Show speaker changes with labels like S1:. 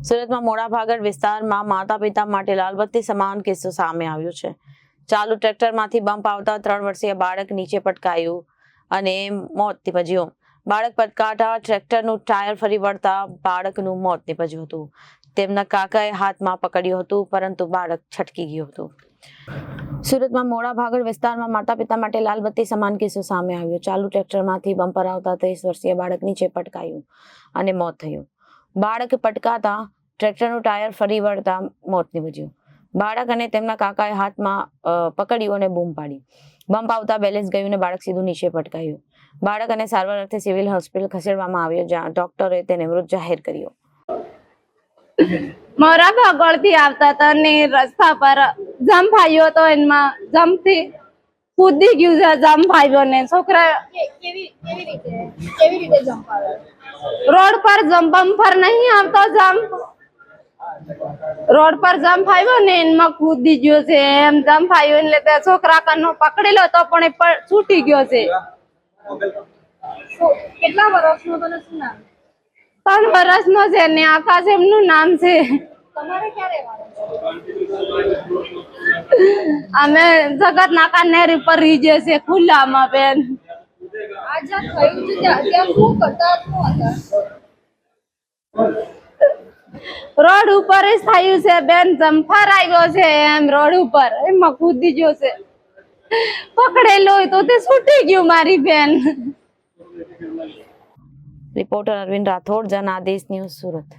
S1: સુરતમાં મોડાભાગળ વિસ્તારમાં માતા પિતા માટે લાલબત્તી સમાન કિસ્સો સામે આવ્યો છે। ચાલુ ટ્રેક્ટરમાંથી બમ્પ આવતા 3 વર્ષીય બાળક નીચે પટકાયું અને મોત નીપજ્યું। બાળક પટકાતા ટ્રેક્ટરનું ટાયર ફરી વળતા બાળકનું મોત નીપજ્યું હતું। તેમના કાકાએ હાથમાં પકડ્યું હતું, પરંતુ બાળક છટકી ગયું હતું। સુરતમાં મોડાભાગળ વિસ્તારમાં માતા પિતા માટે લાલબત્તી સમાન કિસ્સો સામે આવ્યો। ચાલુ ટ્રેક્ટરમાંથી બમ્પર આવતા 30 વર્ષીય બાળક નીચે પટકાયું અને મોત થયું। બાળક પટકાતા ટ્રેક્ટરનું ટાયર ફરી વળતા મોત નીપજ્યું। બાળક અને તેમના કાકાએ હાથમાં પકડ્યું અને બૂમ પાડી। બમ્પ આવતા બેલેન્સ ગયું અને બાળક સીધું નીચે પટકાયું। બાળક અને સારવાર અર્થે સિવિલ હોસ્પિટલ ખસેડવામાં આવ્યો, જ્યાં ડોક્ટરે તેને મૃત જાહેર કર્યો।
S2: મોડાભાગળથી આવતા હતા ને રસ્તા પર જમ્પ આવ્યો તો એમાં જમ્પથી કૂદી ગયું છે। જમ્પ આવ્યો ને છોકરા
S3: કેવી રીતે જમ્પ આવે?
S2: રોડ પર જમ્પ પર નહીં આવતો, જમ્પ રોડ પર જમ્પ આવ્યો ને એમાં કૂદી ગયો છે। એમ જમ્પ આવ્યો એટલે તે છોકરા કનો પકડેલો તો પણ એ છૂટી ગયો છે।
S3: કેટલા વર્ષનો તો શું નામ?
S2: 3 વર્ષનો છે ને આકાશ એમનું નામ છે।
S3: તમારે ક્યાં રહેવાનું?
S2: અમે જગત નાકા નેરી પર રીજે છે ખુલ્લામાં બેન।
S3: આ જ્યાં થયું છે ત્યાં શું કરતા હતા?
S2: રોડ ઉપર જ થયું છે બેન। જમ્ફર આવ્યો છે એમ રોડ ઉપર, એમાં કૂદી ગયો છે। પકડેલો તો તે છૂટી ગયું મારી બેન।
S1: Reporter Arvind Rathod, Janadesh news, Surat.